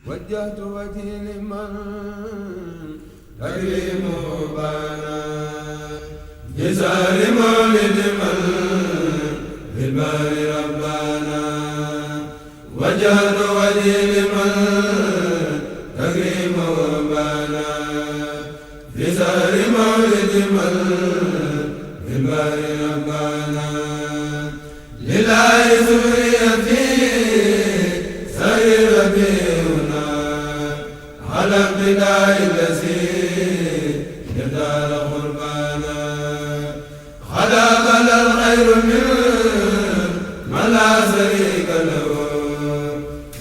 وجهت وجهي لمن تكريمه بانا جزار مولد من بالبار ربنا وجهت وجهي لمن تكريمه بانا جزار مولد من بالبار ربنا لله ذريتي سير بينا على ابتداء الذي يدار قربانا خلق الخير من لا شريك له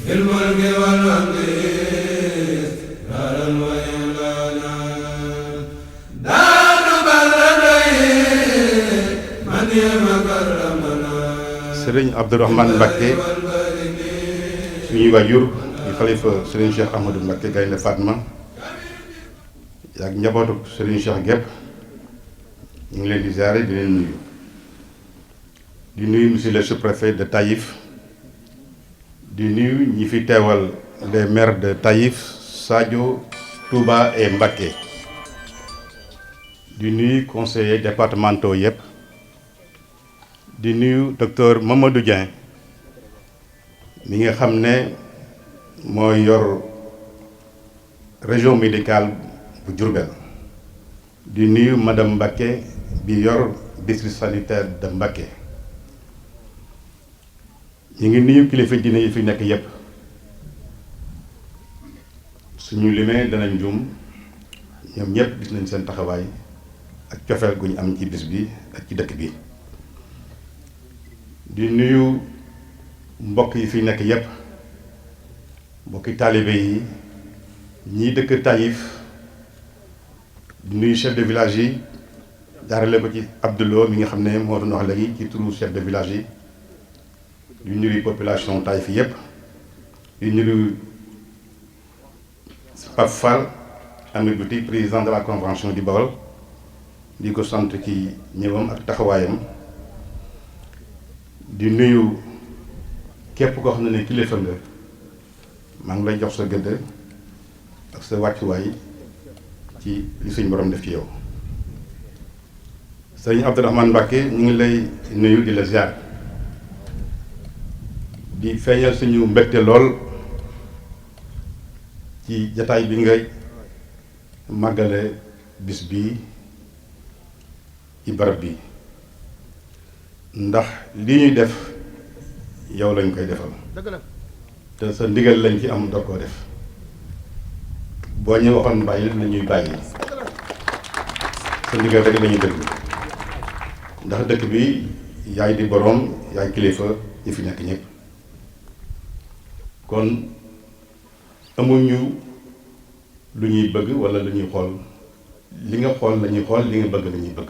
في الملك والحمد دارا وإعلانا دار بلدي من يمكرمنا Sëriñ Abdourahmane Mbacké suñuy waajur di xalifa Sëriñ Cheikh Ahmadou Mbacké Gaynde Fatma ak njabootu Sëriñ Cheikh gépp ñu ngi leen di ziare di leen nuyu di nuyu monsieur le sous-préfet de Taïf di nuyu ñi fi teewal les maires de Taïf Sadio Touba et Mbacké di nuyu conseillers départementaux yëpp di nuyu docteur Mamadou Dieng mi nga xam ne mooy yor région médicale bu Diourbel di nuyu madame Mbacké bi yor district sanitaire de Mbacké ñu ngi nuyu kilifa diine yi fi nekk yépp suñu limee danañ juum ñoom ñëpp gis nañ seen taxawaay ak cofeel gu ñu am ci bis bi ak ci dëkk bi di nuyu mbokk yi fi nekk yépp mbokki taalibe yi ñii dëkk Taïf di nuyu chef de village yi jaarale ko ci Abdoulo mi nga xam ne moo doon wax léegi ci turu chef de village yi di nuyu population Taïf yépp di nuyu Pape Fall Amir Bouti président de la convention di Bawol di ko sant ci ñëwam ak taxawaayam di nuyu képp koo xam ne kilifa nga maa ngi lay jox sa gëdd ak sa wàccuwaay ci li suñ borom def ci yow sëriñ Abdourahmane Mbacké ñu ngi lay nuyu di la ziar di feeñal suñu mbégte lool ci jataay bi ngay màggale bis bii ci barab bi ndax li ñuy def yow lañ koy defal te sa ndigal lañ ci am door koo def boo ñu waxoon bàyyi nañuy bàyyi sa ndigal rek lañuy dëgg ndax dëkk bi yaay di boroom yaay kilifa ñi fi nekk ñëpp kon amuñu lu ñuy bëgg walla lu ñuy xool li nga xool la ñuy xool li nga bëgg la ñuy bëgg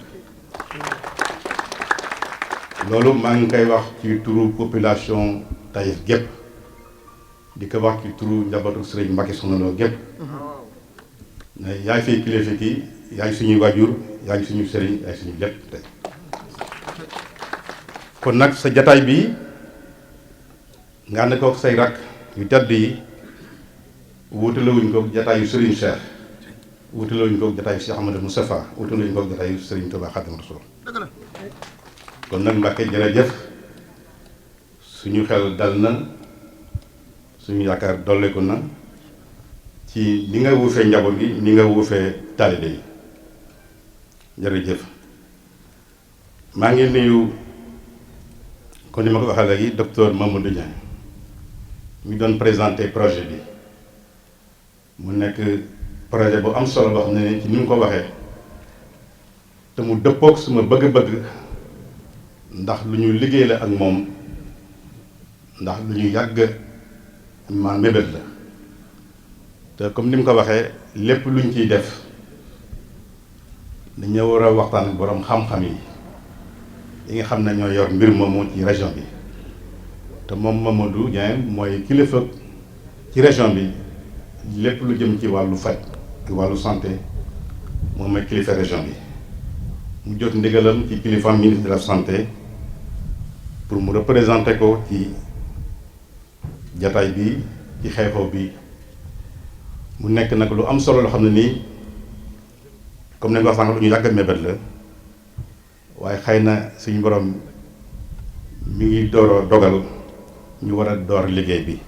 loolu maa ngi koy wax ci turu population Taïf gépp di ko wax ci turu njabootu Sëriñ Mbacké Soxna Lo gépp ne yaay fay kilifa ki yaay suñuy waajur yaay suñu sëriñ yaay suñu lépp tey kon nag sa jataay bi nga ànd ko say rakk yu tedd yi wuutalewuñ ko jataayu Sëriñ Cheikh wuutalewuñ ko jataayu Cheikh Ahmadou Moustapha wuutalewuñ ko jataayu Sëriñ Touba Xaadimu Rasuul kon nag Mbacké jërëjëf suñu xel dal na suñu yaakaar dolleeku na ci ni nga wuufee njaboot gi ni nga wuufee taalibe yi jërëjëf maa ngi nuyu kon ni ma ko waxee léegi docteur Mamadou Dieng mi doon présenté projet bi mu nekk projet bu am solo boo xam ne ci ni mu ko waxee te mu dëppook suma bëgg-bëgg ndax lu ñu liggéey la ak moom ndax lu ñu yàgg ma mébét la te comme ni mu ko waxee lépp lu ñu ciy def dañoo war a waxtaan ak boroom xam-xam yi nga xam ne ñoo yor mbir moomu ci région bi te moom Mamadou Dieng mooy kilifa ci région bi lépp lu jëm ci wàllu faj ci wàllu santé moom mooy kilifa région bi mu jot ndigalam ci kilifa ministre de la santé pour mu représenter ko ci jataay bi ci xeexoo bi mu nekk nag lu am solo loo xam ne nii comme ni nga wax sànq lu ñu yàgg mébét la waaye xëy na suñu borom mi ngi dogal ñu war a door liggéey bi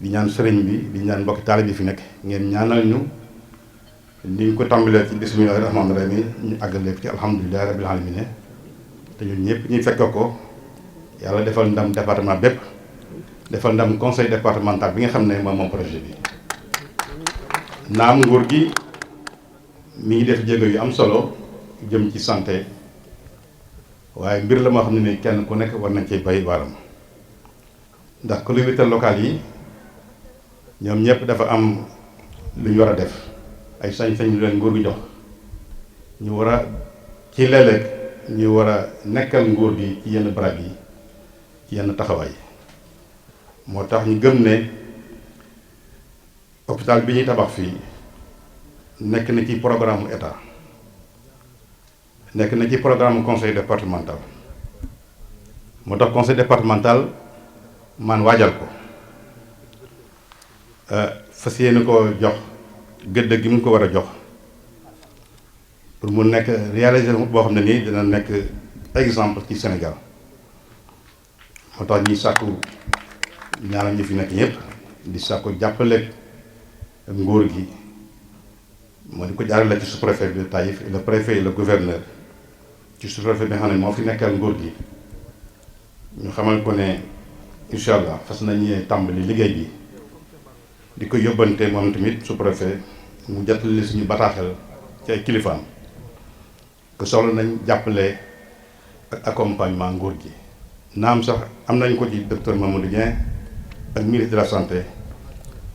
di ñaan sëriñ bi di ñaan mbokki taalibe bi fi nekk ngeen ñaanal ñu ni ñu ko tàmbalee ci bismillaahi rahmaani rahiim ñu àggale ci alhamdulillahi rabbil aalamiin te ñun ñëpp ñuy fekk ko yàlla defal ndam département bépp defal ndam conseil départemental bi nga xam ne moom projet bi naam nguur gi mi ngi def jéego yu am solo jëm ci santé waaye mbir la moo xam ne ni kenn ku nekk war nañ cee bay waaram ndax collectivités locales yi ñoom ñëpp dafa am lu ñu war a def ay sañ-sañ lu leen nguur gi jox ñu war a ci léeg-léeg ñu war a nekkal nguur gi ci yenn barab yi ci yenn taxawaay moo tax ñu gëm ne hôpital bi ñuy tabax fii nekk na ci programme état nekk na ci programme conseil départemental moo tax conseil départemental man waajal ko fas yéene ko jox gëdd gi mu ko war a jox pour mu nekk réalisation boo xam ne nii dina nekk exemple ci Sénégal moo tax ñuy sàkku ñaanal ñi fi nekk ñëpp di sàkku jàppale nguur gi moo di ko jaarale ci sous-préfet de Taïf le préfet et le gouverneur ci sous-préfet bi nga xam ne moo fi nekkal nguur gi ñu xamal ko ne incha allah fas nañu tàmbali liggéey bi di ko yóbbante moom tamit sous-préfet mu jottali suñu bataaxal ci ay kilifaam que soxla nañ jàppale ak accompagnement nguur gi naam sax am nañ ko ci docteur Mamadou Dieng ak ministre de la santé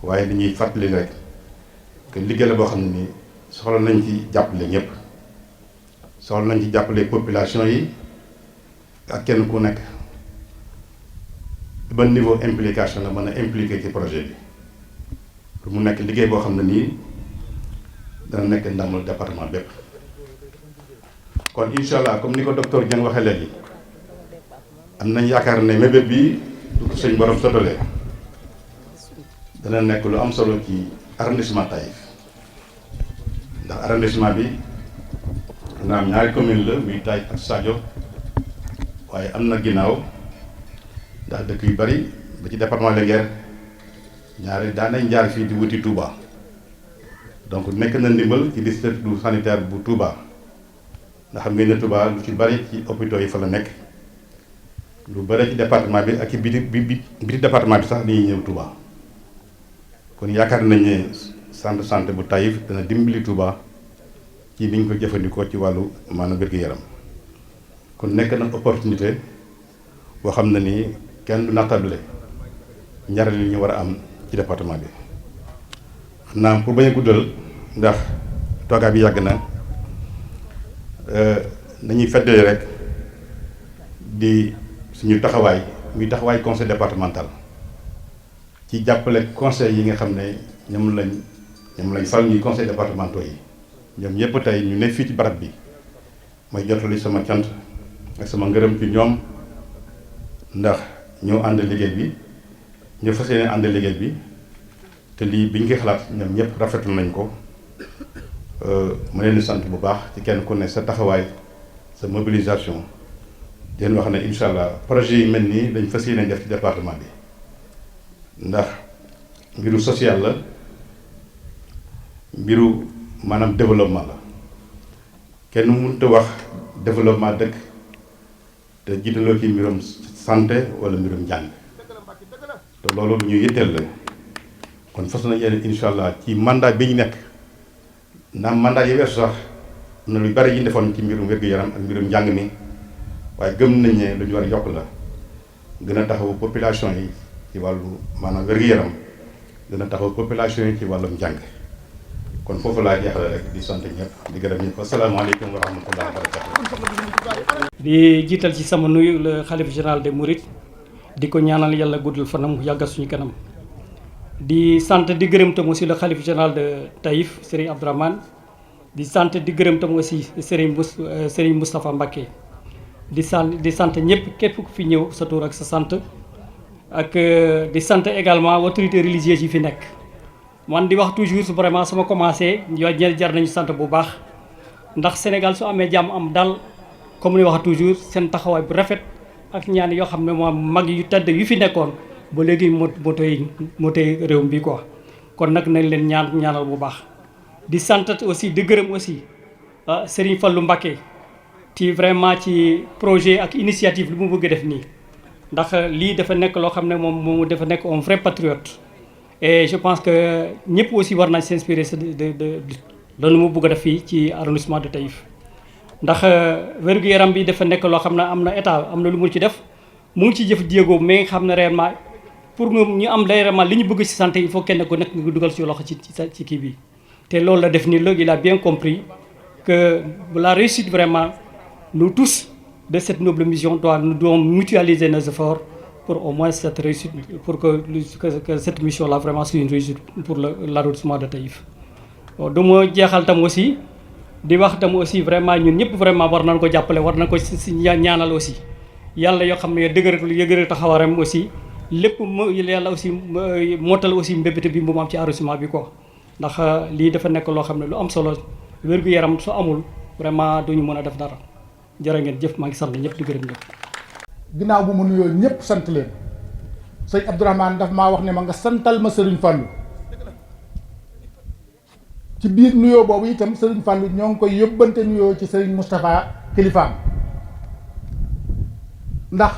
waaye dañuy fàttali rek que liggéey la boo xam ne nii soxla nañ ci jàppale ñëpp soxla nañ ci jàppale population yi ak kenn ku nekk ban niveau implication la mën a impliqué ci projet bi pour mu nekk liggéey boo xam ne nii dana nekk ndamul département bépp kon incha allah comme ni ko docteur Dieng waxee léegi am nañ yaakaar ne mébét bi du ko sëñ borom sotalee dana nekk lu am solo ci arrondissement Taïf ndax arrondissement bi na am ñaari commune la muy Taïf ak Sadio waaye am na ginnaaw ndax dëkk yu bari ba ci département Linguère ñaari daan nañ jaar fii di wuti Touba donc nekk na ndimbal ci district sanitaire bu Touba ndax xam ngeen ne Touba lu ci bari ci hôpitaux yi fa la nekk lu bari ci département bi ak ci biti département bi sax dañuy ñëw Touba kon yaakaar nañ ne centre santé bu Taïf dana dimbali Touba ci niñ ko jëfandikoo ci wàllu maanaam wér-gu-yaram kon nekk na opportunité boo xam ne nii kenn du nattable njariñ li ñu war a am ci département bi xam naa pour bañ a guddal ndax toogaay bi yàgg na nañuy feddali rek di suñu taxawaay muy taxawaay conseil départemental ci jàppale conseil yi nga xam ne ñoom lañ fal ñuy conseil départementaux yi ñoom ñëpp tey ñu ne fii ci barab bi may jotali sama cant ak sama ngërëm ci ñoom ndax ñoo ànd liggéey bi ñu fas yéene ànd liggéey bi te lii bi ñu koy xalaat ñoom ñëpp rafetlu nañ ko ma leen di sant bu baax ci kenn ku ne sa taxawaay sa mobilisation di leen wax ne incha allah projet yi mel nii dañ fas yéene def ci département bi ndax mbiru social la mbiru maanaam développement la kenn mënut a wax développement dëkk te jiitaloo ci mbirum santé wala mbirum njàng te loolu lu ñu yitteel la kon fas na yéene incha allah ci mandat bi ñu nekk naam mandat yi weesu sax am na lu bari yi ñu defoon ci mbirum wér-gu-yaram ak mbirum njàng mi waaye gëm nañ ne lu ñu war a yokk la gën a taxawu population yi ci wàllu maanaam wér-gu-yaram gën a taxawu population yi ci wàllum njàng kon foofu laa jeexale rek di sant ñëpp di gërëm ñëpp asalaamaaleykum wa rahmatullahi wa barakatuh. di jiital ci sama nuyu le xalif général des Mourides di ko ñaanal yàlla guddal fanam yàggal suñu kanam di sant di gërëm tam aussi le xalif général de Taïf Serigne Abdourahmane di sant di gërëm tam aussi Serigne Moustapha Mbacké di sant ñëpp képp ku fi ñëw sa tur ak sa sant ak di sant également autorités religieuses yi fi nekk man di wax toujours vraiment sama commencé yooyu jar nañu sant bu baax ndax Sénégal su amee jàmm am dal comme ni wax toujours seen taxawaay bu rafet ak ñaan yoo xam ne moom mag yu tedd yu fi nekkoon ba léegi moo tey réew mi quoi kon nag nañ leen ñaanal bu baax. di sant aussi di gërëm aussi Serigne Fallou Mbacké ci vraiment ci projet ak initiative lu mu bëgg def nii ndax lii dafa nekk loo xam ne moom dafa nekk un vrai patriote. et je pense que ñëpp aussi war nañ s'inspirer de loolu mu bëgg a def fii ci arrondissement de Taïf ndax wér-gu-yaram bi dafa nekk loo xam ne am na état am na lu mu ci def mu ngi ci jëf jéego mais nga xam ne réellement pour ñu am réellement li ñu bëgg ci santé il faut kenn ku nekk nga dugal ci loxo ci kii bi. te loolu la def ni léegi il a bien compris que la réussite vraiment nous tous de cette noble mission nous devons mutualiser nos efforts pour au moins cette réussite pour que cette mission là vraiment soit une réussite pour l'arrondissement de Taïf. du ma jeexal tam aussi di wax tam aussi vraiment ñun ñëpp vraiment war nañ ko jàppale war nañ ko si ñaanal aussi yàlla yoo xam ne yëgëral taxawaram aussi lépp yàlla aussi mootal aussi mbébét bi mu am ci arrondissement bi quoi. ndax lii dafa nekk loo xam ne lu am solo wér-gu-yaram su amul vraiment duñu mën a def dara jërë ngeen jëf maa ngi sant ñëpp di gërëm ñëpp. ginnaaw bu mu nuyoo ñëpp sant leen sëñ Abdourahmane daf maa wax ne ma nga santal ma Serigne Fallou ci biir nuyoo boobu itam Serigne Fallou ñoo ngi koy yóbbante nuyoo ci Serigne Moustapha kilifaam ndax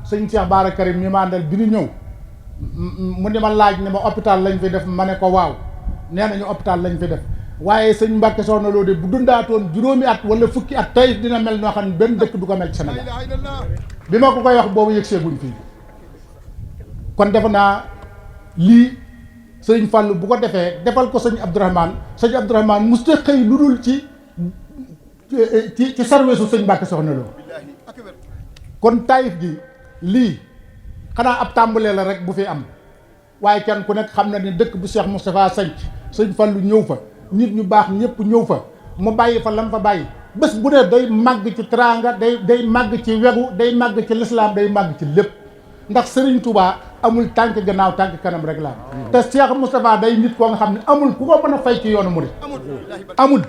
sëñ Cheikh Bara Karim mi ma àndal bi ñu ñëw mu ne ma laaj ne ma hôpital lañ fi def ma ne ko waaw. nee nañu hôpital lañ fi def waaye sëñ Mbàkke Soxna Lo de bu dundaatoon juróomi at wala fukki at tey dina mel noo xam ne benn dëkk du ko mel ci Sénégal bi ma ko koy wax boobu yëg seeguñ fii kon defe naa lii sëñ Fallou bu ko defee defal ko sëñ Abdourahmane musta xëy lu dul ci service su sëñ Mbàkke Soxna Lo kon Taïf gi lii xanaa ab tàmbalee la rek bu fi am waaye kenn ku nekk xam na ne dëkk bu Cheikh Moustapha sanc sëñ Fallou ñëw fa nit ñu baax ñëpp ñëw fa mu bàyyi fa lam fa bàyyi bés bu ne day màgg ci teraanga day màgg ci wegu day màgg ci lislaam day màgg ci lépp ndax Serigne Touba amul tànk gannaaw tànk kanam rek la te Cheikh Moustapha day nit koo nga xam ne amul ku ko mën a fay ci yoonu murid amul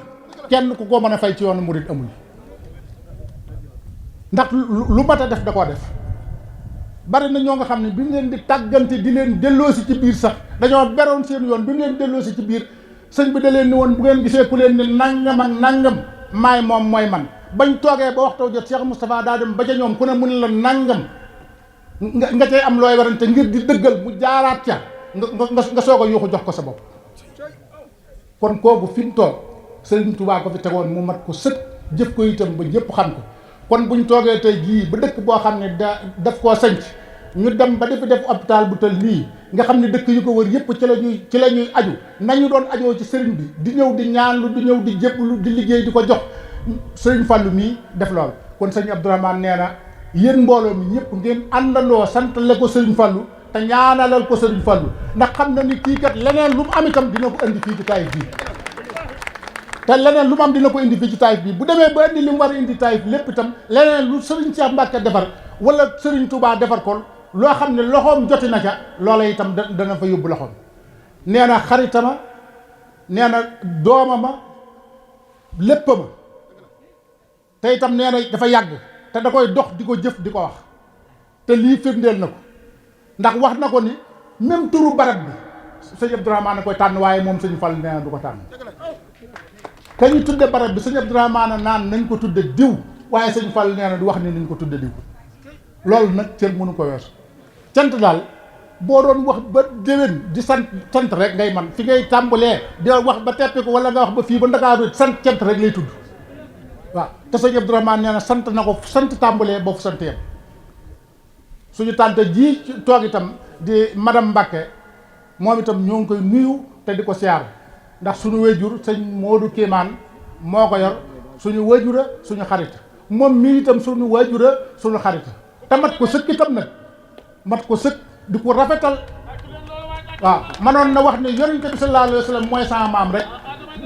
kenn ku ko mën a fay ci yoonu murid amul ndax lu mat a def da koo def bari na ñoo nga xam ne bi mu leen di tàggante di leen delloosi ci biir sax dañoo beroon seen yoon bi mu leen delloosi ci biir sëñ bi da leen ni woon bu ngeen gisee ku leen ni nangam ak nangam maay moom mooy man bañ toogee ba waxtoo jot Cheikh Moustapha daa dem ba ca ñoom ku ne mun la nangam nga cay am looy warante ngir di dëggal mu jaaraat ca nga soog a yuuxu jox ko sa bopp kon kooku fi mu toog Sëriñ Tuubaa ko fi tegoon mu mat ko sët jëf ko itam ba ñëpp xam ko kon buñ toogee tey jii ba dëkk boo xam ne daf koo sanc ñu dem ba defi def hôpital bu tël nii nga xam ne dëkk yu ko wër yëpp ci la ñuy aju nañu doon ajoo ci sëriñ bi di ñëw di ñaanlu di ñëw di jébbalu di liggéey di ko jox sëriñ Fallou mii def lool kon sëriñ Abdourahmane nee na yéen mbooloo mi ñëpp ngeen àndandoo santale ko sëriñ Fallou te ñaanalal ko sëriñ Fallou ndax xam na ni kii kat leneen lu mu am itam dina ko indi fii ci Taïf bii te leneen lu mu am dina ko indi fii ci Taïf bii bu demee ba indi li mu war a indi Taïf lépp itam leneen lu sëriñ Cheikh Mbacke defar wala sëriñ Touba defar ko loo xam ne loxoom joti na ca loola itam dana fa yóbbu loxoom nee na xaritama nee na doomama léppama te itam nee na dafa yàgg te da koy dox di ko jëf di ko wax te lii firndeel na ko ndax wax na ko ni même turu barab bi sëñ Abdourahmane a koy tànn waaye moom sëñ Fall nee na du ko tànn te ñu tudde barab bi sëñ Abdourahmane naan nañ ko tudde diw waaye sëñ Fall nee na du wax ni nañ ko tudde diw loolu nag cër mënu ko weesu cant daal boo doon wax ba déwén di sant rek ngay man fi ngay tàmbalee di wax ba teppi ko wala nga wax ba fii ba Ndakaaru sant cant rek lay tudd waaw te sëñ Abdourahmane nee na sant na ko sant tàmbalee ba fu sant yam suñu tànte ji toog itam di madame Mbacke moom itam ñoo ngi koy nuyu te di ko siyaar ndax suñu wéjur sëñ Modou Kéemaan moo ko yor suñu wéjura suñu xarit moom mii itam suñu wéjura suñu xarit te mat ko sëkk itam nag mat ko sëkk di ko rafetal waaw manoon na wax ne yonente bi sallallahu alayhi wa sallam mooy sama maam rek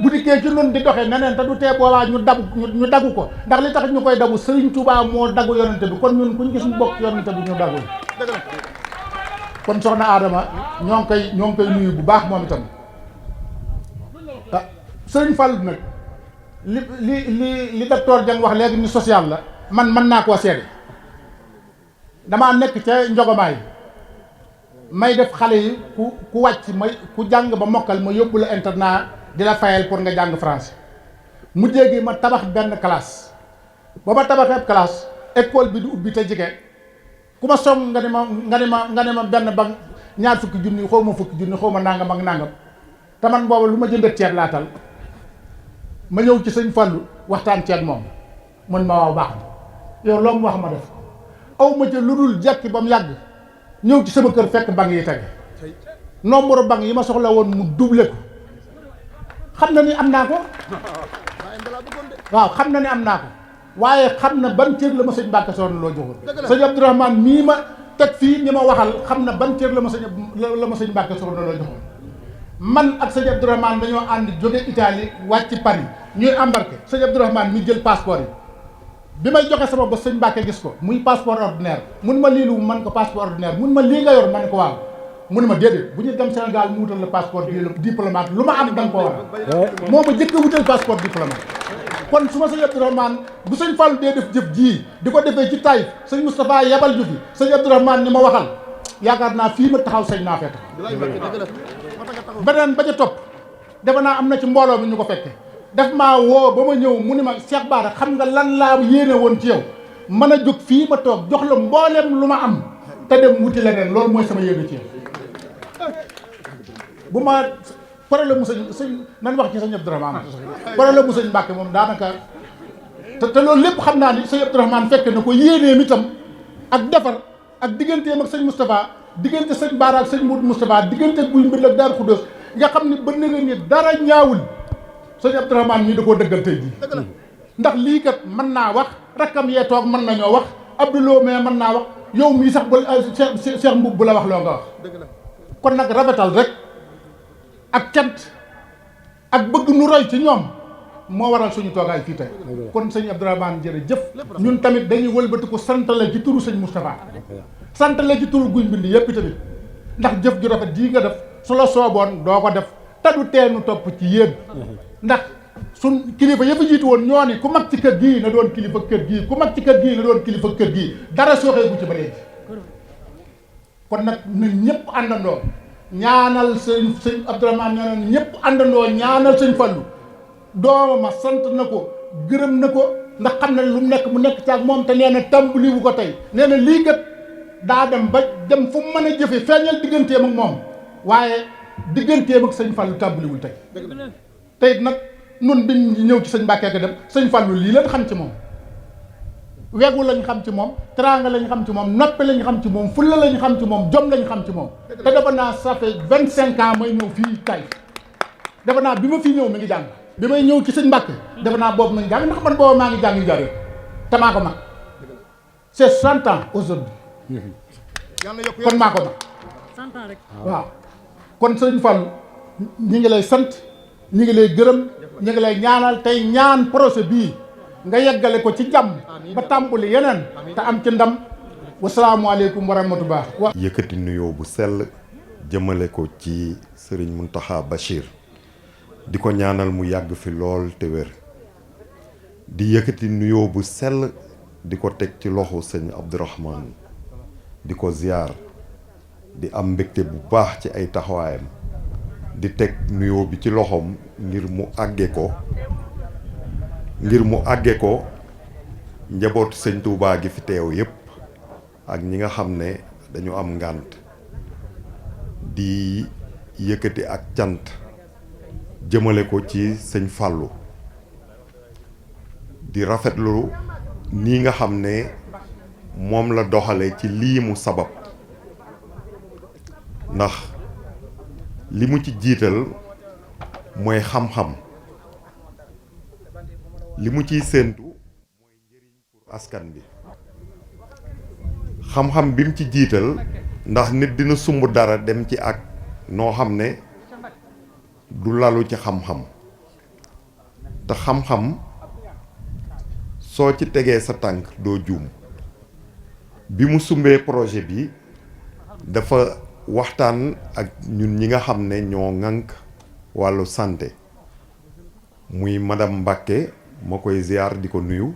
bu dikkee ci noonu di doxee neneen te du tee boobaa ñu dagu ko ndax li tax ñu koy dagu Sëriñ Tuubaa moo dagu yonente bi kon ñun kuñ gis ñu bokk yonente bi ñu dagu kon soxna Adama ñoo ngi koy nuyu bu baax moom itam sëriñ Fall nag li docteur Dieng wax léegi ni social la man mën naa koo seede damaa nekk ca njogomaay may def xale yi ku wàcc may ku jàng ba mokkal ma yóbbu la internat di la fayal pour nga jàng français mu jéegi ma tabax benn classe ba ma tabaxee classe école bi di ubbi te jege ku ma song nga ne ma benn ba ñaar fukki junni xaw ma fukki junni xaw ma nangam ak nangam te man boobu lu ma jënd ceeb laatal ma ñëw ci sëñ Fallu waxtaan ceeb moom mun ma waaw baax na yow loo mu wax ma def aw ma ca lu dul jekki ba mu yàgg ñëw ci sama kër fekk bank yi tege nombre bank yi ma soxla woon mu doublé ko xam na ni am naa ko waaw xam na ni am naa ko waaye xam na ban cër la ma sëñ Mbàkke Soxna Lo joxoon sëñ Abdourahmane mii ma teg fii ni ma waxal xam na ban cër la ma sëñ Mbàkke Soxna Lo joxoon man ak sëñ Abdourahmane dañoo ànd jóge Italie wàcc Paris ñuy embarqué sëñ Abdourahmane mi jël passeport yi bi may joxe sama bos sëñ Mbàkke gis ko muy passeport ordinaire mun ma lii lu man ko passeport ordinaire mun ma lii nga yor man ko waaw mun ma déedéet bu ñu dem Sénégal mu wutal la passeport diplomate lu ma am da nga ko war a moo ma jëkk a wutal passeport diplomate kon su ma sëñ Abdourahmane bu sëñ Fall dee def jëf jii di ko defee ci Taïf sëñ Moustapha yebal ju fi sëñ Abdourahmane ni ma waxal yaakaar naa fii ma taxaw sëñ naa fee taxaw beneen ba ca topp defe naa am na ci mbooloo mi ñu ko fekke def maa woo ba ma ñëw mu ni ma Cheikh Bara xam nga lan laa yéene woon ci yow mën a jóg fii ma toog jox la mbooleem lu ma am te dem wuti leneen loolu mooy sama yéene ci yow bu ma problème mu sëñ nan wax ci sëñ Abdourahmane problème mu sëñ Mbàkke moom daanaka te loolu lépp xam naa ni sëñ Abdourahmane fekk na ko yéeneem itam ak defar ak digganteem ak sëñ Moustapha diggante sëñ Bara ak sëñ Moudou Moustapha diggante guy mbir ak Daaru Xuddoos nga xam ni ba nëga ni dara ñaawul sëñ Abdourahmane mii da koo dëggal tey jii ndax lii kat mën naa wax rakkam yee toog mën nañoo wax Abdoulou mais mën naa wax yow mii sax ba Cheikh Mboub bu la wax loo nga wax kon nag rafetal rek ak cant ak bëgg nu roy ci ñoom moo waral suñu toogaay fii tey kon sëñ Abdourahmane jërëjëf ñun tamit dañuy wëlbati ko santale ci turu sëñ Moustapha santale ci turu guy mbind yépp tamit ndax jëf ju rafet jii nga def su la sooboon doo ko def te du teenu topp ci yéen ndax suñ kilifa yëpp jiitu woon ñoo ni ku mag ci kër gii na doon kilifa kër gii ku mag ci kër gii na doon kilifa kër gii dara sooxee bu ci ba léegi kon nag ñun ñëpp àndandoo ñaanal sëñ Abdourahmane ñaanal ñëpp àndandoo ñaanal sëñ Fallu doomama sant na ko gërëm na ko ndax xam na lu mu nekk mu nekk ci ak moom te nee na tàmbali wu ko tey nee na lii kat daa dem ba dem fu mu mën a jëfe feeñal digganteem ak moom waaye digganteem ak sëñ Fallu tàmbaliwul tey te it nag nun biñ ñëw ci sëñ Mbàkke ko dem sëñ Fallu lii lañ xam ci moom wegu lañ xam ci moom teraanga lañ xam ci moom noppi lañ xam ci moom fulla lañ xam ci moom jom lañ xam ci moom te dafa naa ça fait 25 ans may ñëw fii tay dafa naa bi ma fii ñëw mi ngi jàng bi may ñëw ci sëñ Mbàkke dafa naa boobu ma ngi jàng ndax man boobu maa ngi jàng yu jare te maa ko mag c'est 60 ans aujourd'hui kon maa ko mag waaw kon sëñ Fallu ñi ngi lay sant ñi ngi lay gërëm ñi ngi lay ñaanal tey ñaan projet bii nga yeggale ko ci jàmm ba tàmbali yeneen te am ci ndam wasalaamualeykum wa rahmatullah yëkkati nuyoo bu sell jëmale ko ci sëriñ Mountakha Bachir di ko ñaanal mu yàgg fi lool te wér di yëkkati nuyoo bu sell di ko teg ci loxo sëñ Abdourahmane di ko ziyaar di am mbégte bu baax ci ay taxawaayam di teg nuyoo bi ci loxoom ngir mu àgge ko njabootu sëñ Touba gi fi teew yépp ak ñi nga xam ne dañu am ngànt di yëkkati ak cant jëmale ko ci sëñ Fallou di rafetlu nii nga xam ne moom la doxale ci lii mu sabab ndax li mu ci jiital mooy xam-xam li mu ciy séentu mooy njëriñ pour askan bi xam-xam bi mu ci jiital ndax nit dina sumb dara dem ci ak noo xam ne du lalu ci xam-xam te xam-xam soo ci tegee sa tànk doo juum bi mu sumbee projet bi dafa waxtaan ak ñun ñi nga xam ne ñoo ŋànk wàllu santé muy madame Mbacke ma koy ziar di ko nuyu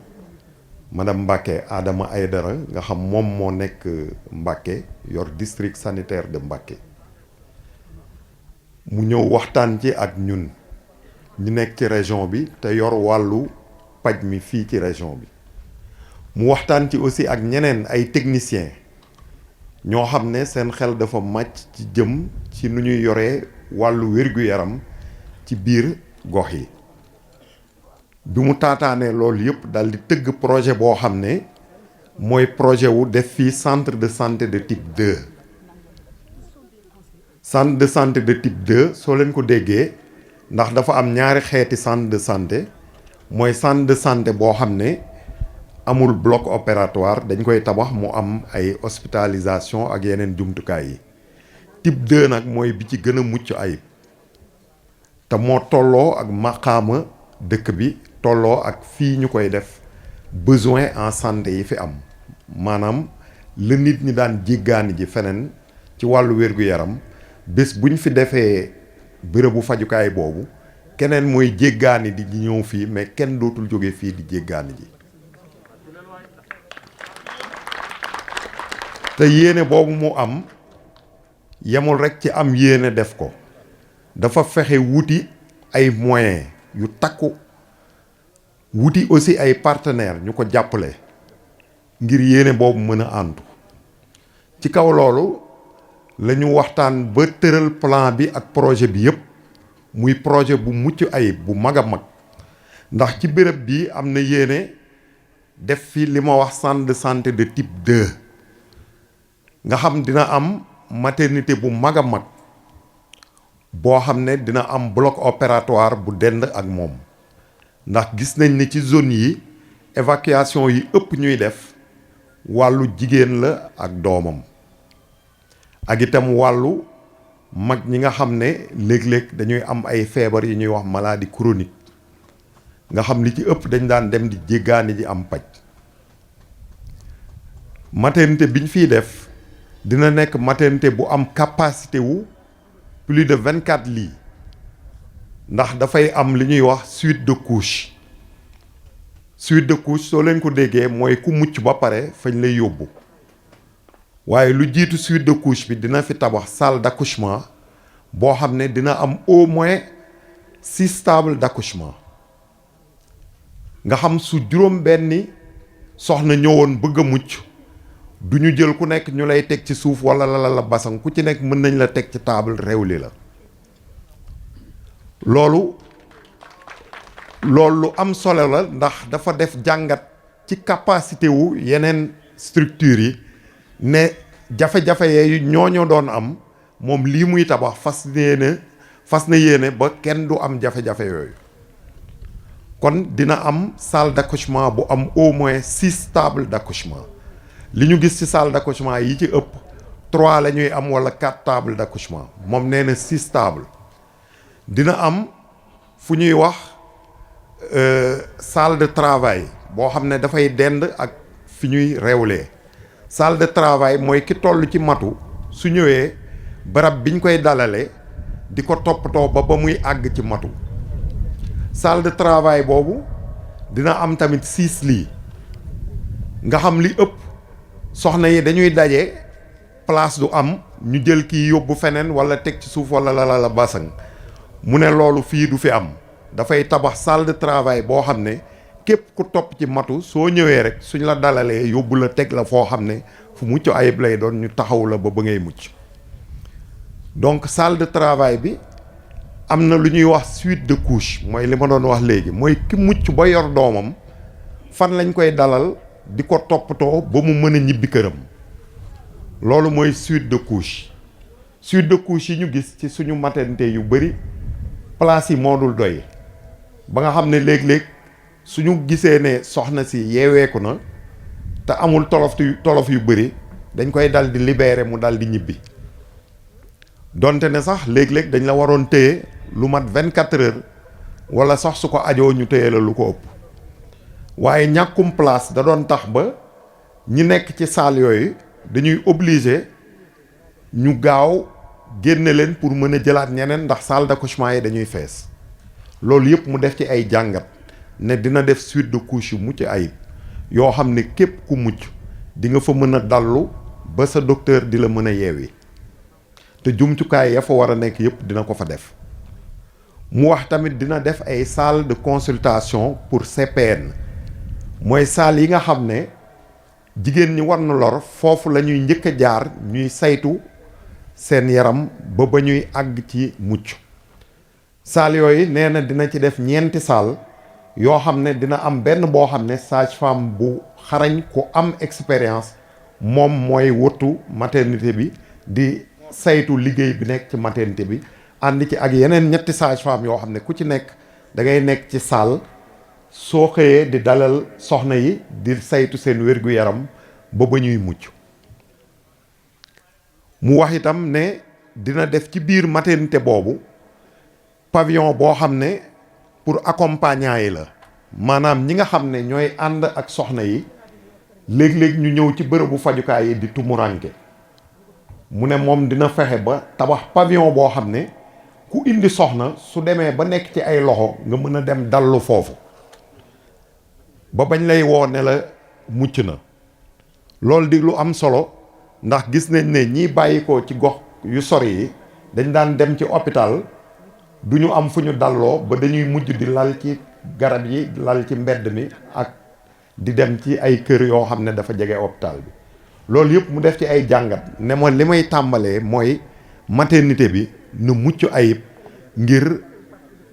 madame Mbacke Adama Aydara nga xam moom moo nekk Mbacke yor district sanitaire de Mbacke mu ñëw waxtaan ci ak ñun ñu nekk ci région bi te yor wàllu paj mi fii ci région bi mu waxtaan ci aussi ak ñeneen ay techniciens ñoo xam ne seen xel dafa màcc ci jëm ci nu ñuy yoree wàllu wér-gu-yaram ci biir gox yi bi mu taataanee loolu yëpp dal di tëgg projet boo xam ne mooy projet wu def fii centre de santé de type 2 centre de santé de type 2 soo leen ko déggee ndax dafa am ñaari xeeti centre de santé mooy centre de santé boo xam ne amul bloc opératoire dañ koy tabax mu am ay hospitalisation ak yeneen jumtukaay yi type 2 nag mooy bi ci gën a mucc ayib te moo tolloo ak maqaama dëkk bi tolloo ak fii ñu koy def besoin en santé yi fi am maanaam la nit ñi daan jéggaani ji feneen ci wàllu wér-gu-yaram bés bu ñu fi defee bërëbu fajukaay boobu keneen mooy jéggaani di ñëw fii mais kenn dootul jóge fii di jéggaani ji te yéene boobu mu am yemul rekk ci am yéene def ko dafa fexe wuti ay moyens yu takku wuti aussi ay partenaires ñu ko jàppale ngir yéene boobu mën a àntu ci kaw loolu la ñu waxtaan ba tëral plan bi ak projet bi yépp muy projet bu mucc ayib bu mag a mag ndax ci béréb bi am na yéene def fi li ma wax centre de santé de type 2 nga xam dina am maternité bu mag a mag boo xam ne dina am bloc opératoire bu dend ak moom ndax gis nañ ne ci zone yi évacuation yi ëpp ñuy def wàllu jigéen la ak doomam ak itam wàllu mag ñi nga xam ne léeg-léeg dañuy am ay feebar yi ñuy wax maladie chronique nga xam li ci ëpp dañ daan dem di jéggaani ji am paj maternité biñ fiy def dina nekk maternité bu am capacité wu plus de 24 lits ndax dafay am li ñuy wax suite de couche soo leen ko déggee mooy ku mucc ba pare fañ lay yóbbu waaye lu jiitu suite de couche bi dina fi tabax salle d'accouchement boo xam ne dina am au moins 6 tables d'accouchement nga xam su juróom benni soxna ñëwoon bëgg a mucc du ñu jël ku nekk ñu lay teg ci suuf wala la basang ku ci nekk mën nañ la teg ci table réewli la loolu lu am solo la ndax dafa def jàngat ci capacité wu yeneen structures yi ne jafe-jafe yooyu ñooñu doon am moom lii muy tabax fas na yéene ba kenn du am jafe-jafe yooyu kon dina am salle d'accouchement bu am au moins 6 tables d'accouchement li ñu gis ci salle d'accouchement yi ci ëpp 3 la ñuy am wala 4 tables d'accouchement moom nee na 6 tables dina am fu ñuy wax salle de travail boo xam ne dafay dend ak fi ñuy réewlee salle de travail mooy ki toll ci matu su ñëwee barab biñ koy dalale di ko toppatoo ba muy àgg ci matu salle de travail boobu dina am tamit 6 lits nga xam li ëpp soxna yi dañuy daje place du am ñu jël kii yóbbu feneen wala teg ci suuf wala la basang mu ne loolu fii du fi am dafay tabax salle de travail boo xam ne képp ku topp ci matu soo ñëwee rek suñ la dalalee yóbbu la teg la foo xam ne fu mucc ayib lay doon ñu taxaw la ba ngay mucc donc salle de travail bi am na lu ñuy wax suite de couche mooy li ma doon wax léegi mooy ki mucc ba yor doomam fan lañ koy dalal di ko toppatoo ba mu mën a ñibbi këram loolu mooy suite de couche yi ñu gis ci suñu maternité yu bari place yi moo dul doy ba nga xam ne léeg-léeg suñu gisee ne soxna si yeeweeku na te amul tolof yu bari dañ koy dal di libérer mu dal di ñibbi donte ne sax léeg-léeg dañ la waroon téye lu mat 24 heures wala sax su ko ajoo ñu téye la lu ko ëpp waaye ñàkkum place da doon tax ba ñi nekk ci salle yooyu dañuy obligé ñu gaaw génne leen pour mën a jëlaat ñeneen ndax salle d'accouchement yi dañuy fees loolu yëpp mu def ci ay jàngat ne dina def suite de couche yu mucc ayib yoo xam ne képp ku mucc di nga fa mën a dallu ba sa docteur di la mën a yeewi te jumtukaay ya fa war a nekk yëpp dina ko fa def. mu wax tamit dina def ay salle de consultation pour CPN mooy salle yi nga xam ne jigéen ñi war na lor foofu la ñuy njëkk a jaar ñuy saytu seen yaram ba ñuy àgg ci mucc. salle yooyu nee na dina ci def 4 salle yoo xam ne dina am benn boo xam ne sage-femme bu xarañ ku am expérience moom mooy wottu maternité bi di saytu liggéey bi nekk ci maternité bi ànd ci ak yeneen 3 sage-femme yoo xam ne ku ci nekk da ngay nekk ci salle soo xëyee di dalal soxna yi di saytu seen wér-gu-yaram ba ñuy mucc. mu wax itam ne dina def ci biir maternité boobu pavillon boo xam ne pour accompagnant yi la maanaam ñi nga xam ne ñooy ànd ak soxna yi léeg-léeg ñu ñëw ci bërëbu fajukaay yi di tumuranke mu ne moom dina fexe ba tabax pavillon boo xam ne ku indi soxna su demee ba nekk ci ay loxo nga mën a dem dallu foofu ba bañ lay woo ne la mucc na. loolu di lu am solo ndax gis nañ ne ñiy bàyyi ko ci gox yu sori yi dañ daan dem ci hôpital du ñu am fu ñu dalloo ba dañuy mujj di lal ci garab yi lal ci mbedd mi ak di dem ci ay kër yoo xam ne dafa jege hôpital bi. loolu yëpp mu def ci ay jàngat ne ma li may tàmbalee mooy maternité bi na mucc ayib ngir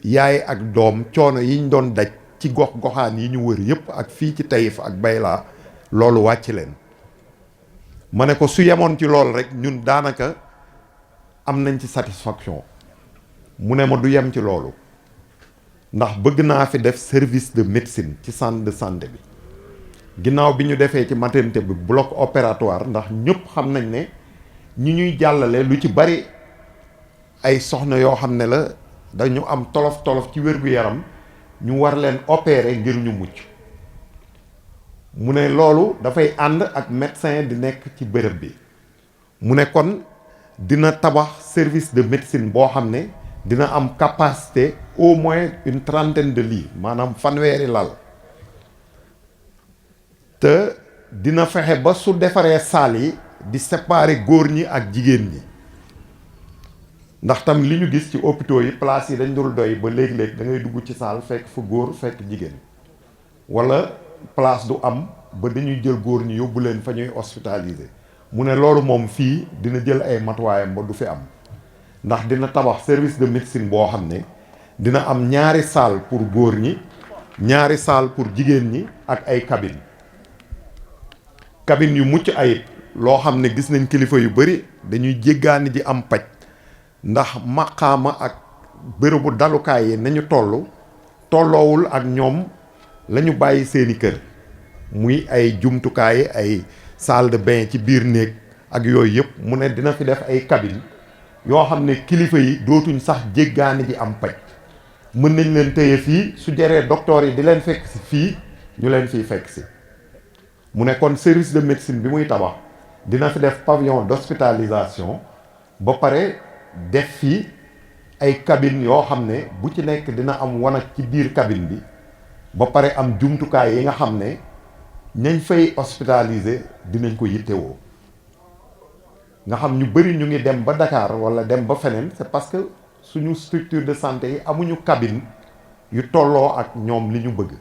yaay ak doom coono yiñ doon daj ci gox-goxaan yi ñu wër yëpp ak fii ci Taïf ak Bayla loolu wàcc leen. ma ne ko su yemoon ci loolu rek ñun daanaka am nañ ci satisfaction. mu ne ma du yem ci loolu ndax bëgg naa fi def service de médecine ci centre de santé bi ginnaaw bi ñu defee ci maternité bi bloc opératoire ndax ñëpp xam nañ ne ñi ñuy jàllale lu ci bari ay soxna yoo xam ne la dañu am tolof-tolof ci wér-gu-yaram ñu war leen opérer ngir ñu mucc. mu ne loolu dafay ànd ak médecin di nekk ci bërëb bi mu ne kon dina tabax service de médecine boo xam ne dina am capacité au moins une 30aine de lits maanaam 100 lal te dina fexe ba su defaree salle yi di séparer góor ñi ak jigéen ñi ndax tam li ñu gis ci hôpitaux yi place yi dañ dul doy ba léeg-léeg da ngay dugg ci salle fekk fa góor fekk jigéen wala place du am ba dañuy jël góor ñi yóbbu leen fa ñuy hospitaliser mu ne loolu moom fii dina jël ay matuwaayam ba du fi am ndax dina tabax service de médecine boo xam ne dina am 2 salle pour góor ñi 2 salle pour jigéen ñi ak ay cabine yu mucc ayib loo xam ne gis nañ kilifa yu bari dañuy jéggaani ji am paj ndax maqaama ak bërëbu dalukaay yi nañu tolloowul ak ñoom la ñu bàyyi seeni kër muy ay jumtukaay ay salle de bain ci biir néeg ak yooyu yëpp mu ne dina fi def ay cabine yoo xam ne kilifa yi dootuñ sax jéggaani ji am paj mën nañ leen téye fii su jaree docteur yi di leen fekk si fii ñu leen fiy fekk si mu ne kon service de médecine bi muy tabax dina fi def pavillon d'hospitalisation ba pare def fii ay cabine yoo xam ne bu ci nekk dina am wanag ci biir cabine bi ba pare am jumtukaay yi nga xam ne ñañ fay hospitaliser dinañ ko yittewoo nga xam ñu bari ñu ngi dem ba Dakar wala dem ba feneen c'est parce que suñu structure de santé yi amuñu cabine yu tolloo ak ñoom li ñu bëgg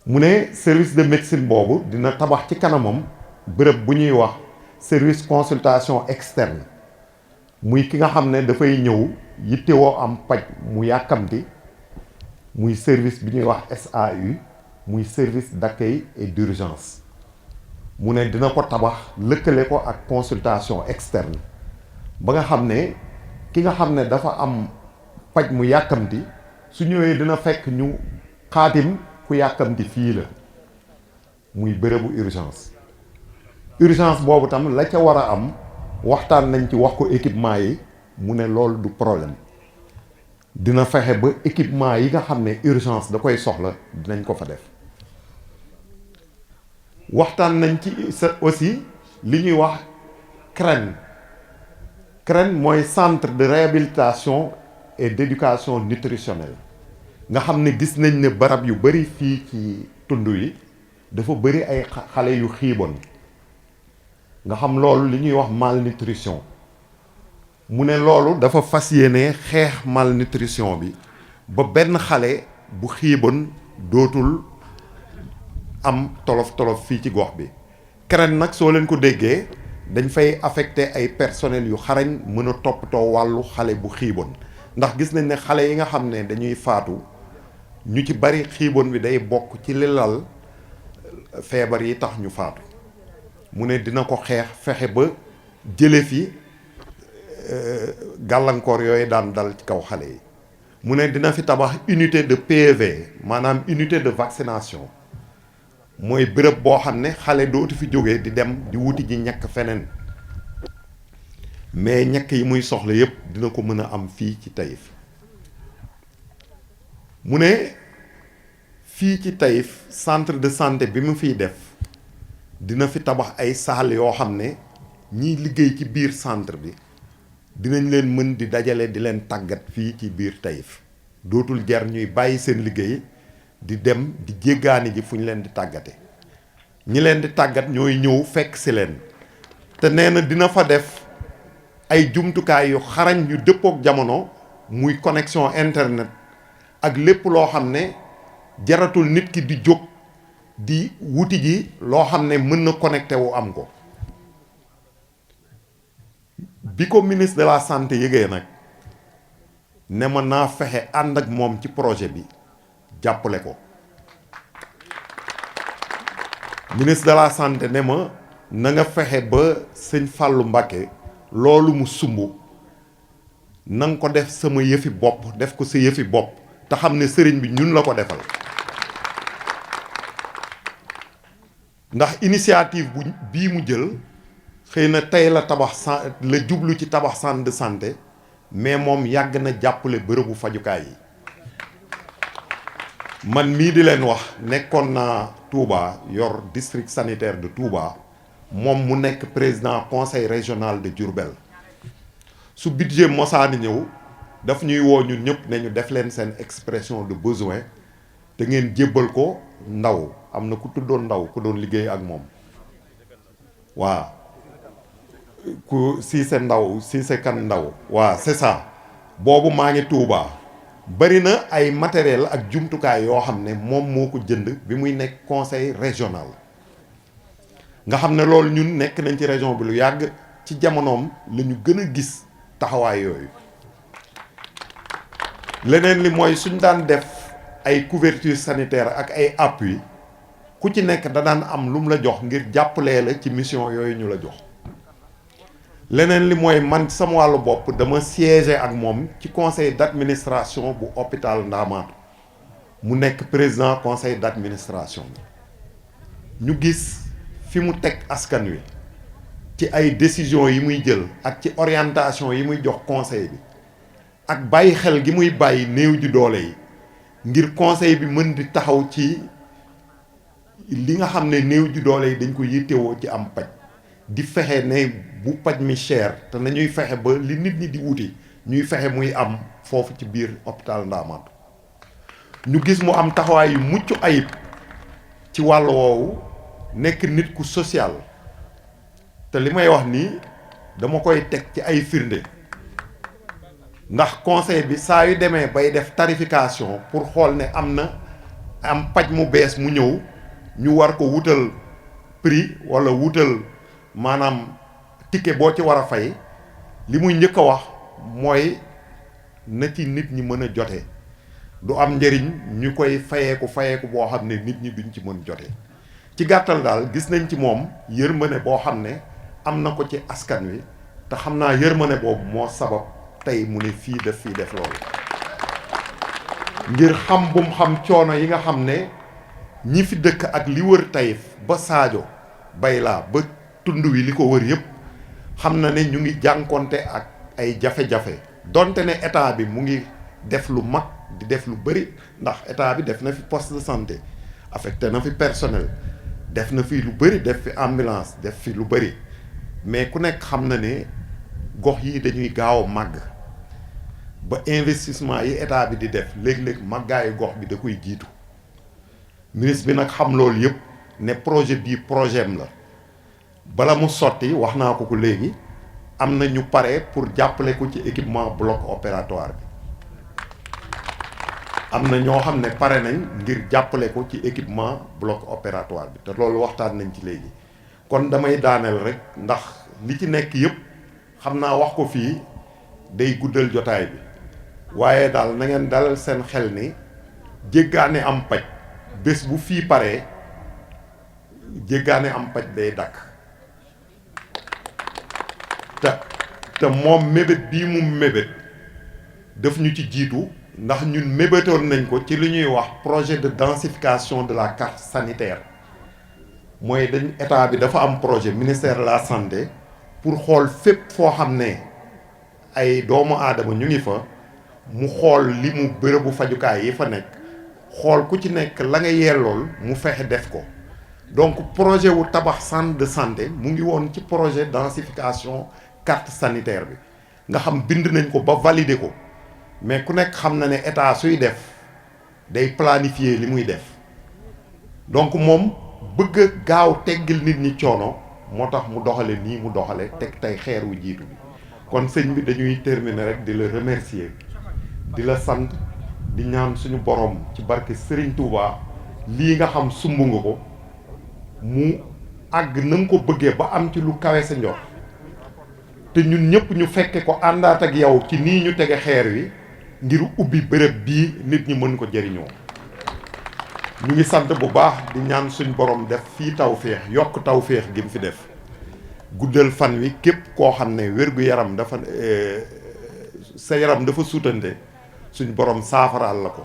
mu ne service de médecine boobu dina tabax ci kanamam bërëb bu ñuy wax service consultation externe muy ki nga xam ne dafay ñëw yittewoo am paj mu yàkkamti muy service bi ñuy wax SAU muy service d'accueil et d'urgence mu ne dina ko tabax lëkkale ko ak consultation externe ba nga xam ne ki nga xam ne dafa am paj mu yàkkamti su ñëwee dina fekk ñu xaatim ku yàkkamti fii la muy bërëbu urgence boobu tam la ca war a am waxtaan nañ ci wax ko équipement yi mu ne loolu du problème dina fexe ba équipement yi nga xam ne urgence da koy soxla dinañ ko fa def waxtaan nañ ci aussi li ñuy wax CREN mooy centre de réhabilitation et d'éducation nutritionnelle nga xam ne gis nañ ne barab yu bari fii ci tund yi dafa bari ay xale yu xiiboon nga xam loolu li ñuy wax malnutrition mu ne loolu dafa fas yéene xeex malnutrition bi ba benn xale bu xiiboon dootul am tolof-tolof fii ci gox bi keneen nag soo leen ko déggee dañ fay affecté ay personnel yu xarañ mën a toppatoo wàllu xale bu xiiboon ndax gis nañ ne xale yi nga xam ne dañuy faatu ñu ci bari xiiboon bi day bokk ci li lal feebar yi tax ñu faatu mu ne dina ko xeex fexe ba jële fi gàllankoor yooyu daan dal ci kaw xale yi mu ne dina fi tabax unité de PV maanaam unité de vaccination mooy béréb boo xam ne xale dootu fi jógee di dem di wuti ji ñàkk feneen mais ñàkk yi muy soxla yépp dina ko mën a am fii ci Taïf mu ne fii ci Taïf centre de santé bi mu fiy def dina fi tabax ay salle yoo xam ne ñiy liggéey ci biir centre bi dinañ leen mën di dajale di leen tàggat fii ci biir Taïf dootul jar ñuy bàyyi seen liggéey di dem di jéggaani ji fu ñu leen di tàggate ñi leen di tàggat ñooy ñëw fekk si leen te nee na dina fa def ay jumtukaay yu xarañ yu dëppook jamono muy connexion internet ak lépp loo xam ne jaratul nit ki di jóg di wuti ji loo xam ne mën na connecté wu am ko bi ko ministre de la santé yëgee nag ne ma naa fexe ànd ak moom ci projet bi jàppale ko ministre de la santé ne ma na nga fexe ba sëñ Fallou Mbacké loolu mu sumb na nga ko def sama yëfi bopp def ko sa yëfi bopp te xam ne sëriñ bi ñun la ko defal ndax initiative bii mu jël xëy na tey la la jublu ci tabax centre de santé mais moom yàgg na jàppale bërëbu fajukaay yi man mii di leen wax nekkoon naa Touba yor district sanitaire de Touba moom mu nekk président conseil régional de Diourbel su budget mosaani ñëw daf ñuy woo ñun ñëpp ne ñu def leen seen expression de besoin te ngeen jébbal ko ndaw am na ku tuddoon ndaw ku doon liggéey ak moom waaw ku Cissé ndaw Cissé kan ndaw waaw c'est ça boobu maa ngi Touba bari na ay matériel ak jumtukaay yoo xam ne moom moo ko jënd bi muy nekk conseil régional nga xam ne loolu ñun nekk nañ ci région bi lu yàgg ci jamonoom la ñu gën a gis taxawaay yooyu leneen li mooy suñ daan def ay couverture sanitaire ak ay appui ku ci nekk da daan am lu mu la jox ngir jàppalee la ci mission yooyu ñu la jox leneen li mooy man sama wàllu bopp dama siégé ak moom ci conseil d'administration bu hôpital Ndamatou mu nekk président conseil d'administration ñu gis fi mu teg askan wi ci ay décisions yi muy jël ak ci orientation yi muy jox conseil bi ak bàyyi xel gi muy bàyyi néew ji doole yi ngir conseil bi mën di taxaw ci li nga xam ne néew ji doole yi dañ ko yittewoo ci am paj di fexe ne bu paj mi cher te nañuy fexe ba li nit ñi di wuti ñuy fexe muy am foofu ci biir hôpital Ndamatou ñu gis mu am taxawaay yu mucc ayib ci wàll woowu nekk nit ku social te li may wax nii dama koy teg ci ay firnde ndax conseil bi saa yu demee bay def tarification pour xool ne am paj mu bees mu ñëw ñu war ko wutal prix walla wutal maanaam ticket boo ci war a fay li muy njëkk a wax mooy na ci nit ñi mën a jote du am njëriñ ñu koy fayeeku boo xam ne nit ñi duñ ci mën jote ci gàttal daal gis nañ ci moom yërmande boo xam ne am na ko ci askan wi te xam naa yërmande boobu moo sabab tey mu ne fii def loolu ngir xam bum xam coono yi nga xam ne ñi fi dëkk ak li wër Taïf ba Sadio Bayla ba tund wi li ko wër yépp xam na ne ñu ngi jànkonte ak ay jafe-jafe donte ne état bi mu ngi def lu mag di def lu bëri ndax état bi def na fi poste de santé affecté na fi personnel def na fi lu bëri def fi ambulance def fi lu bëri mais ku nekk xam na ne gox yi dañuy gaaw a màgg ba investissement yi état bi di def léeg-léeg màggaayu gox bi da koy jiitu ministre bi nag xam loolu yëpp ne projet bii projet am la bala mu sotti wax naa ko léegi am na ñu pare pour jàppale ko ci équipement bloc opératoire bi am na ñoo xam ne pare nañ ngir jàppale ko ci équipement bloc opératoire bi te loolu waxtaan nañ ci léegi kon damay daaneel rek ndax li ci nekk yëpp xam naa wax ko fii day guddal jotaay bi waaye daal na ngeen dalal seen xel ni jéggaane am paj bés bu fii paree jéggaane am paj day dakk te moom mébét bii mu mébét daf ñu ci jiitu ndax ñun mébétoon nañ ko ci li ñuy wax projet de densification de la carte sanitaire mooy dañ état bi dafa am projet ministère de la santé pour xool fépp foo xam ne ay doomu aadama ñu ngi fa mu xool li mu bërëbu fajukaay yi fa nekk xool ku ci nekk la nga yellool mu fexe def ko donc projet wu tabax centre de santé mu ngi woon ci projet densification carte sanitaire bi nga xam bind nañ ko ba valider ko mais ku nekk xam na ne état suy def day planifier li muy def donc moom bëgg a gaaw teggil nit ñi coono moo tax mu doxale nii mu doxale teg tey xeer wu jiitu bi kon sëñ bi dañuy terminer rek di la remercier di la sant di ñaan suñu borom ci barke Serigne Touba lii nga xam sumb nga ko mu àgg na nga ko bëggee ba am ci lu kawe sa njort te ñun ñëpp ñu fekke ko àndaat ak yow ci nii ñu tege xeer wi ngir ubbi bërëb bii nit ñi mën ko jëriñoo ñu ngi sant bu baax di ñaan suñ borom def fii tawféex yokk tawféex gi mu fi def guddal fan wi képp koo xam ne wér-gu-yaram dafa sa yaram dafa suutante suñ borom saafaraal la ko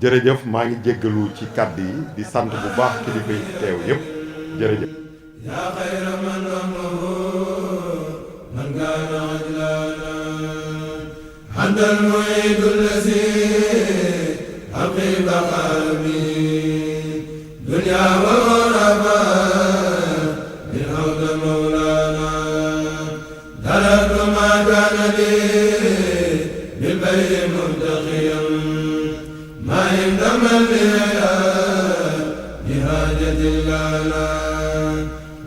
jërëjëf maa ngi jéggalu ci kàddu yi di sant bu baax kilifa yi teew yépp jërëjëf yaa xayra man amahu man kaana ajlana handal muidul lazi haqiqa qalbi dunya wa raba bil hawda mawlana daratu ma kana li bil bayyi muntaqiyan ma indamal liya bi hajati lana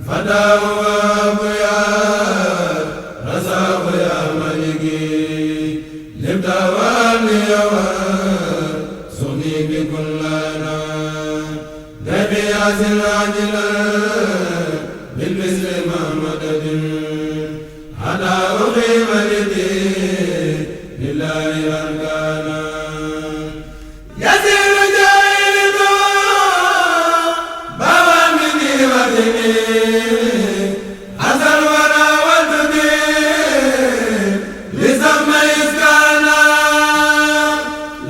fadaw wa ya razaq ya maliki libda wa liya suni bi kullana nabi azil ajila bil misli mahmadin hada uqima lidi lillahi arkana yasir jailu bawa mini wadini azal wara wadni lisama iskana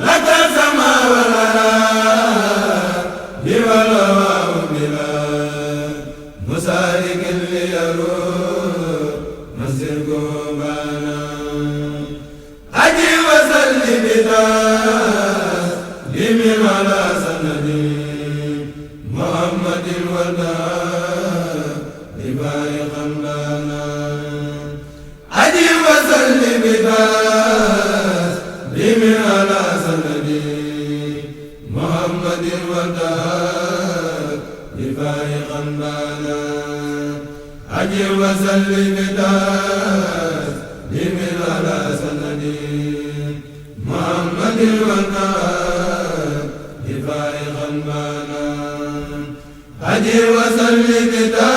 lakal sama wala biwala wa bila musarik liyaru masir gobana aji wasalli bida limin ala sanadi muhammadin wada libai khamdana aji wasalli bida limin ala sanadi muhammadin wada libai khamdana aji wasalli bida limin ala sanadi muhammadin wada libai khamdana aji wasalli bida